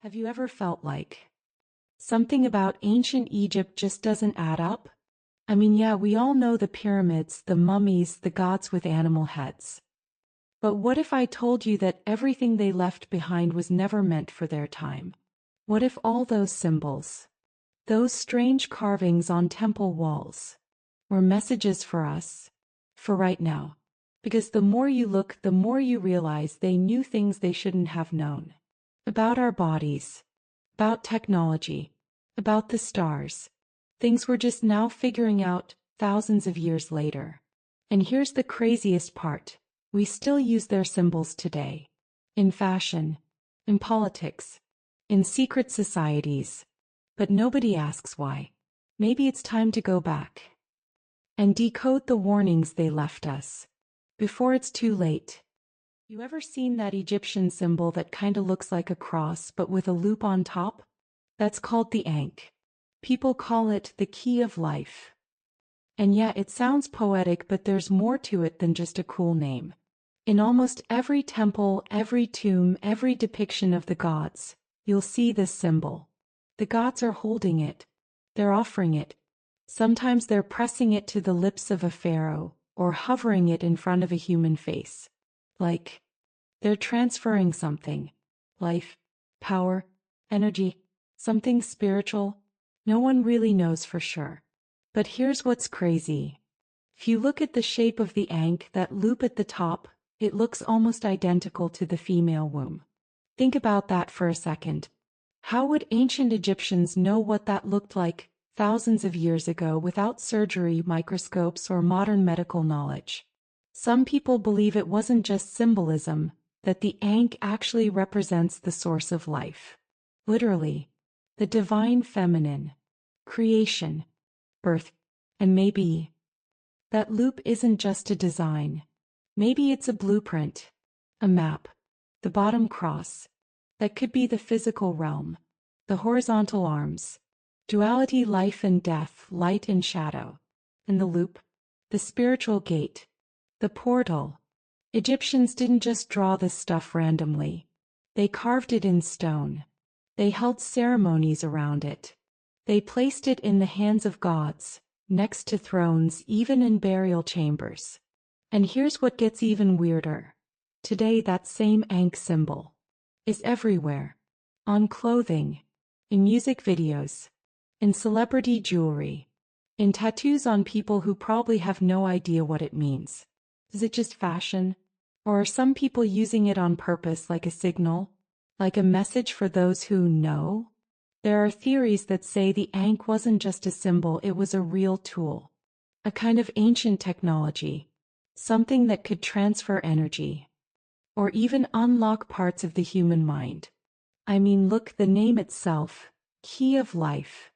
Have you ever felt like something about ancient Egypt just doesn't add up? I mean, yeah, we all know the pyramids, the mummies, the gods with animal heads. But what if I told you that everything they left behind was never meant for their time? What if all those symbols, those strange carvings on temple walls, were messages for us, for right now? Because the more you look, the more you realize they knew things they shouldn't have known. About our bodies, about technology, about the stars. Things we're just now figuring out thousands of years later. And here's the craziest part. We still use their symbols today. In fashion, in politics, in secret societies. But nobody asks why. Maybe it's time to go back and decode the warnings they left us before it's too late. You ever seen that Egyptian symbol that kinda looks like a cross but with a loop on top? That's called the Ankh. People call it the key of life. And yeah, it sounds poetic, but there's more to it than just a cool name. In almost every temple, every tomb, every depiction of the gods, you'll see this symbol. The gods are holding it. They're offering it. Sometimes they're pressing it to the lips of a pharaoh, or hovering it in front of a human face. Like they're transferring something. Life, power, energy, something spiritual. No one really knows for sure. But here's what's crazy. If you look at the shape of the Ankh, that loop at the top, it looks almost identical to the female womb. Think about that for a second. How would ancient Egyptians know what that looked like thousands of years ago without surgery, microscopes, or modern medical knowledge? Some people believe it wasn't just symbolism, that the Ankh actually represents the source of life. Literally, the divine feminine, creation, birth, and maybe that loop isn't just a design. Maybe it's a blueprint, a map, the bottom cross. That could be the physical realm, the horizontal arms, duality, life and death, light and shadow, and the loop, the spiritual gate, the portal. Egyptians didn't just draw this stuff randomly. They carved it in stone. They held ceremonies around it. They placed it in the hands of gods, next to thrones, even in burial chambers. And here's what gets even weirder. Today that same Ankh symbol is everywhere. On clothing, in music videos, in celebrity jewelry, in tattoos on people who probably have no idea what it means. Is it just fashion? Or are some people using it on purpose, like a signal? Like a message for those who know? There are theories that say the Ankh wasn't just a symbol, it was a real tool. A kind of ancient technology. Something that could transfer energy. Or even unlock parts of the human mind. I mean, look, the name itself, key of life.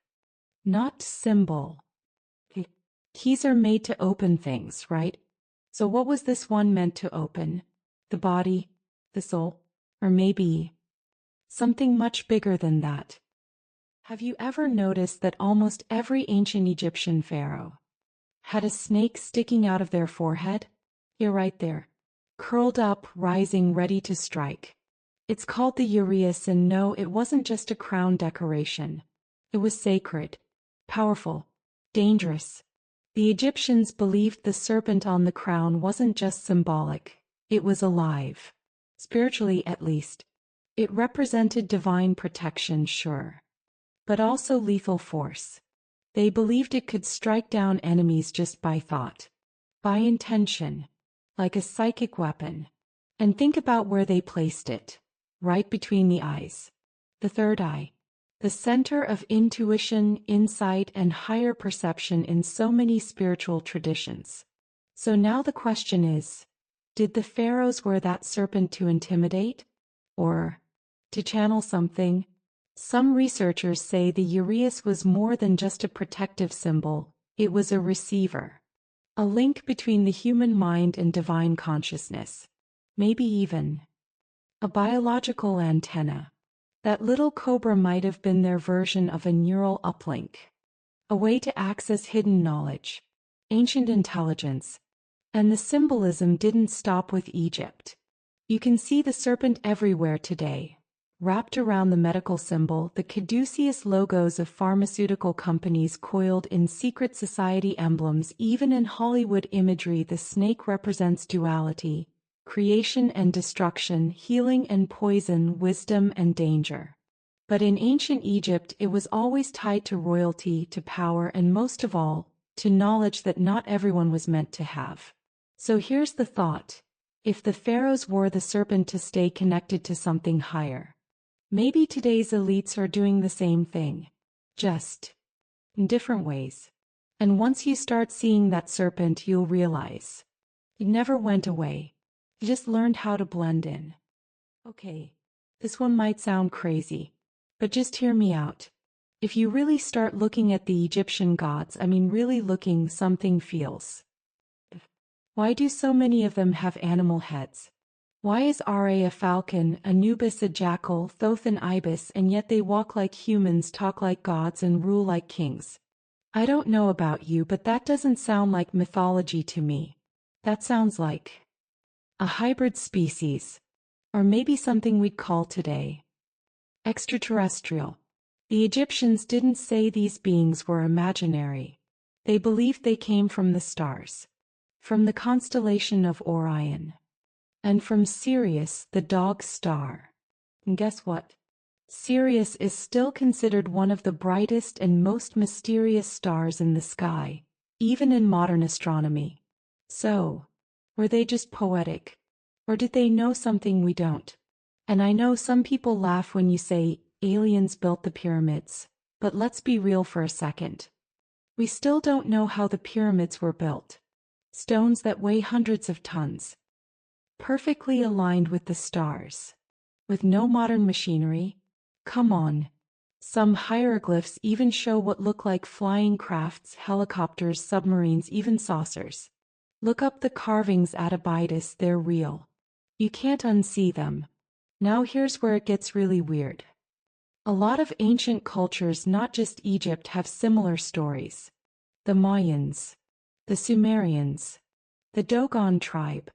Not symbol. Keys are made to open things, right? So what was this one meant to open? The body? The soul? Or maybe something much bigger than that? Have you ever noticed that almost every ancient Egyptian pharaoh had a snake sticking out of their forehead? Here, right there. Curled up, rising, ready to strike. It's called the uraeus, and no, it wasn't just a crown decoration. It was sacred, powerful, dangerous. The Egyptians believed the serpent on the crown wasn't just symbolic, it was alive. Spiritually, at least. It represented divine protection, sure. But also lethal force. They believed it could strike down enemies just by thought. By intention. Like a psychic weapon. And think about where they placed it. Right between the eyes. The third eye. The center of intuition, insight, and higher perception in so many spiritual traditions. So now the question is, did the pharaohs wear that serpent to intimidate? Or to channel something? Some researchers say the uraeus was more than just a protective symbol, it was a receiver. A link between the human mind and divine consciousness. Maybe even a biological antenna. That little cobra might have been their version of a neural uplink. A way to access hidden knowledge, ancient intelligence. And the symbolism didn't stop with Egypt. You can see the serpent everywhere today. wrapped around the medical symbol, the caduceus logos of pharmaceutical companies coiled in secret society emblems. Even in Hollywood imagery, the snake represents duality, creation and destruction, healing and poison, wisdom and danger. But in ancient Egypt, it was always tied to royalty, to power, and most of all, to knowledge that not everyone was meant to have. So here's the thought. If the pharaohs wore the serpent to stay connected to something higher, maybe today's elites are doing the same thing, just in different ways. And once you start seeing that serpent, you'll realize it never went away. It just learned how to blend in. Okay, this one might sound crazy, but just hear me out. If you really start looking at the Egyptian gods, really looking, something feels. Why do so many of them have animal heads? Why is Ra a falcon, Anubis a jackal, Thoth an ibis, and yet they walk like humans, talk like gods, and rule like kings? I don't know about you, but that doesn't sound like mythology to me. That sounds like a hybrid species, or maybe something we'd call today extraterrestrial. The Egyptians didn't say these beings were imaginary. They believed they came from the stars, from the constellation of Orion, and from Sirius, the dog star. And guess what? Sirius is still considered one of the brightest and most mysterious stars in the sky, even in modern astronomy. So, were they just poetic? Or did they know something we don't? And I know some people laugh when you say aliens built the pyramids, but let's be real for a second. We still don't know how the pyramids were built. Stones that weigh hundreds of tons, perfectly aligned with the stars, with no modern machinery. Come on. Some hieroglyphs even show what look like flying crafts, helicopters, submarines, even saucers. Look up the carvings at Abydos, they're real. You can't unsee them. Now here's where it gets really weird. A lot of ancient cultures, not just Egypt, have similar stories. The Mayans, the Sumerians, the Dogon tribe.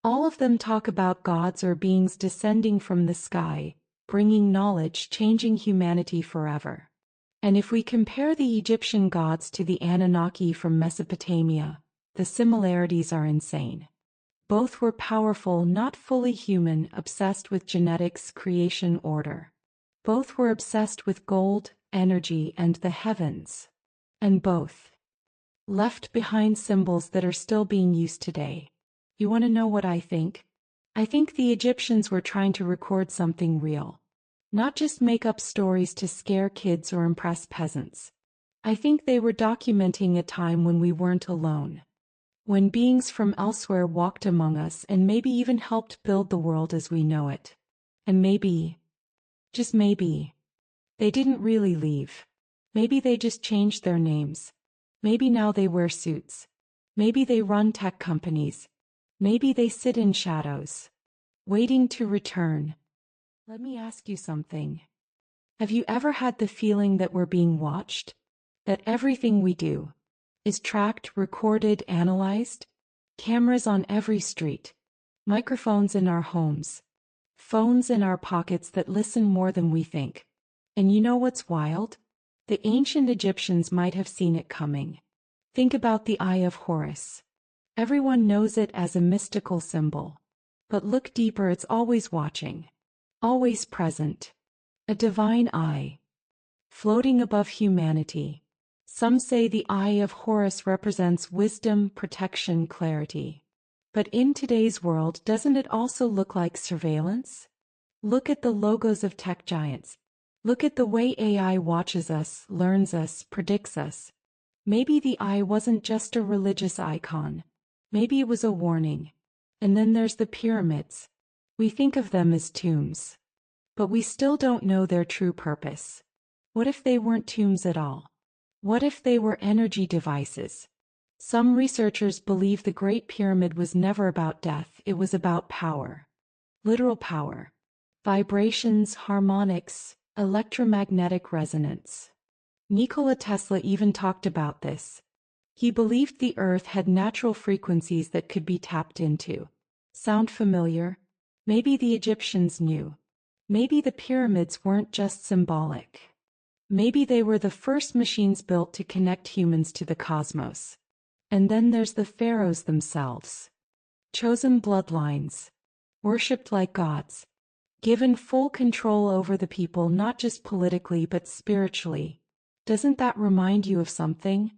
All of them talk about gods or beings descending from the sky, bringing knowledge, changing humanity forever. And if we compare the Egyptian gods to the Anunnaki from Mesopotamia, the similarities are insane. Both were powerful, not fully human, obsessed with genetics, creation, order. Both were obsessed with gold, energy, and the heavens. And both left behind symbols that are still being used today. You want to know what I think? I think the Egyptians were trying to record something real. Not just make up stories to scare kids or impress peasants. I think they were documenting a time when we weren't alone. When beings from elsewhere walked among us and maybe even helped build the world as we know it. And maybe, just maybe, they didn't really leave. Maybe they just changed their names. Maybe now they wear suits. Maybe they run tech companies. Maybe they sit in shadows, waiting to return. Let me ask you something. Have you ever had the feeling that we're being watched? That everything we do is tracked, recorded, analyzed? Cameras on every street, microphones in our homes, phones in our pockets that listen more than we think. And you know what's wild? The ancient Egyptians might have seen it coming. Think about the Eye of Horus. Everyone knows it as a mystical symbol. But look deeper, it's always watching, always present. A divine eye, floating above humanity. Some say the Eye of Horus represents wisdom, protection, clarity. But in today's world, doesn't it also look like surveillance? Look at the logos of tech giants. Look at the way AI watches us, learns us, predicts us. Maybe the eye wasn't just a religious icon. Maybe it was a warning. And then there's the pyramids. We think of them as tombs. But we still don't know their true purpose. What if they weren't tombs at all? What if they were energy devices? Some researchers believe the Great Pyramid was never about death, it was about power. Literal power. Vibrations, harmonics, electromagnetic resonance. Nikola Tesla even talked about this. He believed the Earth had natural frequencies that could be tapped into. Sound familiar? Maybe the Egyptians knew. Maybe the pyramids weren't just symbolic. Maybe they were the first machines built to connect humans to the cosmos. And then there's the pharaohs themselves. Chosen bloodlines. Worshipped like gods. Given full control over the people not just politically but spiritually. Doesn't that remind you of something?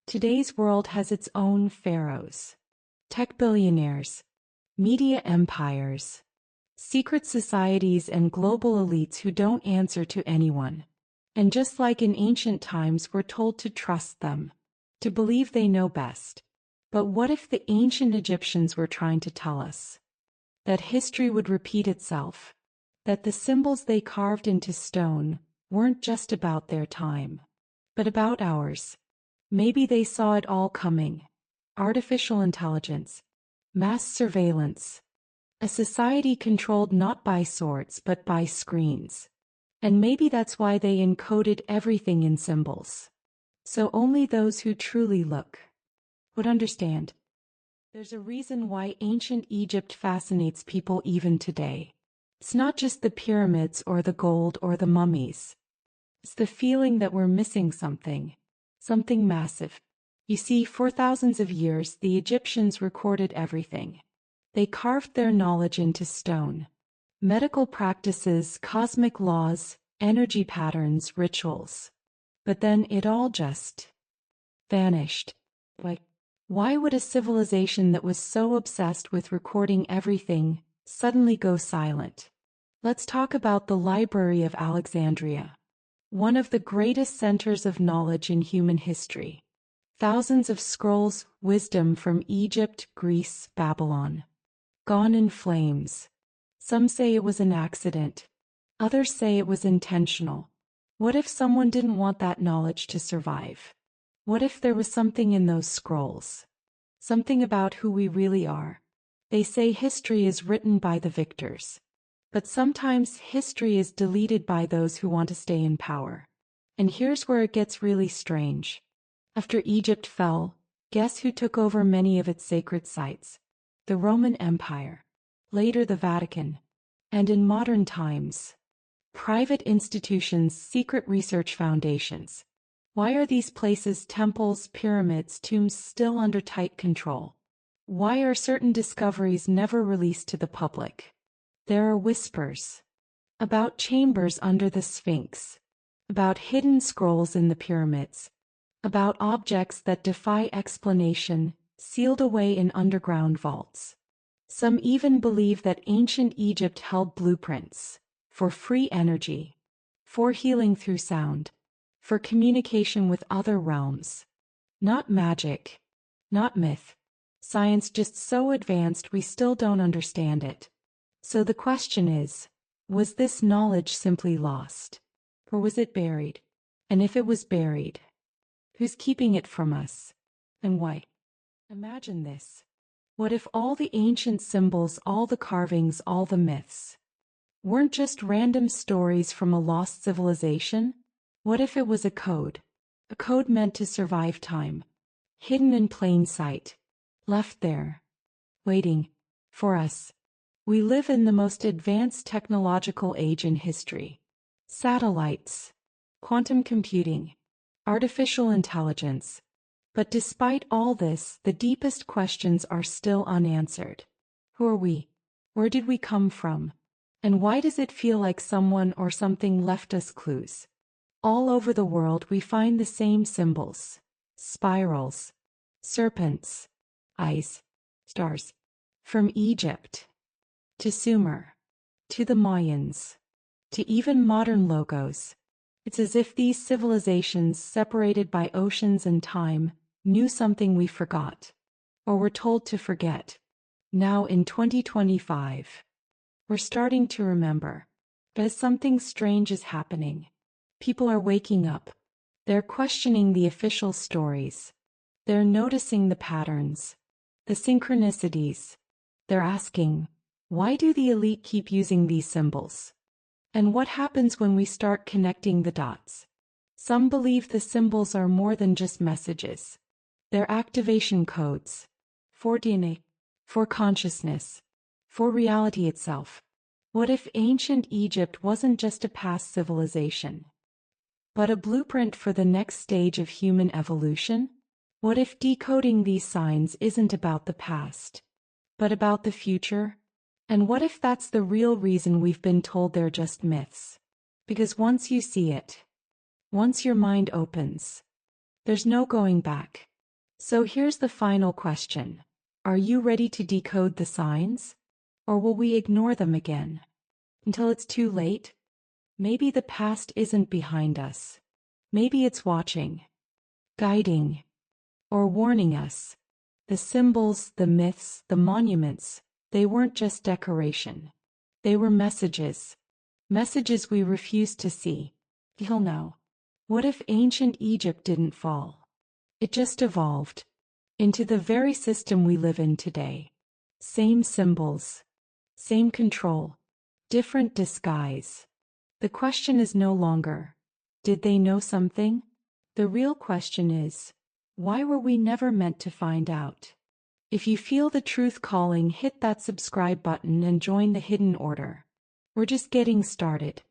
Today's world has its own pharaohs. Tech billionaires. Media empires. Secret societies and global elites who don't answer to anyone. And just like in ancient times, we're told to trust them. To believe they know best. But what if the ancient Egyptians were trying to tell us that history would repeat itself? That the symbols they carved into stone weren't just about their time, but about ours. Maybe they saw it all coming. Artificial intelligence, mass surveillance, a society controlled not by swords but by screens. And maybe that's why they encoded everything in symbols. So only those who truly look would understand. There's a reason why ancient Egypt fascinates people even today. It's not just the pyramids or the gold or the mummies. It's the feeling that we're missing something massive. You see, for thousands of years, the Egyptians recorded everything. They carved their knowledge into stone. Medical practices, cosmic laws, energy patterns, rituals. But then it all just vanished. Why would a civilization that was so obsessed with recording everything suddenly go silent? Let's talk about the Library of Alexandria. One of the greatest centers of knowledge in human history. Thousands of scrolls, wisdom from Egypt, Greece, Babylon. Gone in flames. Some say it was an accident. Others say it was intentional. What if someone didn't want that knowledge to survive? What if there was something in those scrolls? Something about who we really are. They say history is written by the victors. But sometimes history is deleted by those who want to stay in power. And here's where it gets really strange. After Egypt fell, guess who took over many of its sacred sites? The Roman Empire. Later the Vatican. And in modern times, private institutions, secret research foundations. Why are these places, temples, pyramids, tombs still under tight control? Why are certain discoveries never released to the public? There are whispers about chambers under the Sphinx, about hidden scrolls in the pyramids, about objects that defy explanation, sealed away in underground vaults. Some even believe that ancient Egypt held blueprints for free energy, for healing through sound, for communication with other realms. Not magic, not myth. Science just so advanced we still don't understand it. So the question is, was this knowledge simply lost? Or was it buried? And if it was buried, who's keeping it from us? And why? Imagine this. What if all the ancient symbols, all the carvings, all the myths weren't just random stories from a lost civilization? What if it was a code meant to survive time, hidden in plain sight, left there, waiting for us? We live in the most advanced technological age in history. Satellites, quantum computing, artificial intelligence. But despite all this, the deepest questions are still unanswered. Who are we? Where did we come from? And why does it feel like someone or something left us clues? All over the world we find the same symbols. Spirals, serpents, eyes, stars. From Egypt to Sumer, to the Mayans, to even modern logos. It's as if these civilizations, separated by oceans and time, knew something we forgot, or were told to forget. Now in 2025, we're starting to remember, but something strange is happening. People are waking up. They're questioning the official stories. They're noticing the patterns, the synchronicities. They're asking, why do the elite keep using these symbols? And what happens when we start connecting the dots? Some believe the symbols are more than just messages. They're activation codes. For DNA, for consciousness, for reality itself. What if ancient Egypt wasn't just a past civilization, but a blueprint for the next stage of human evolution? What if decoding these signs isn't about the past, but about the future? And what if that's the real reason we've been told they're just myths? Because once you see it, once your mind opens, there's no going back. So here's the final question. Are you ready to decode the signs? Or will we ignore them again? Until it's too late? Maybe the past isn't behind us. Maybe it's watching, guiding, or warning us. The symbols, the myths, the monuments, they weren't just decoration. They were messages. Messages we refuse to see. You'll know. What if ancient Egypt didn't fall? It just evolved into the very system we live in today. Same symbols, same control, different disguise. The question is no longer, did they know something? The real question is, why were we never meant to find out? If you feel the truth calling, hit that subscribe button and join the hidden order. We're just getting started.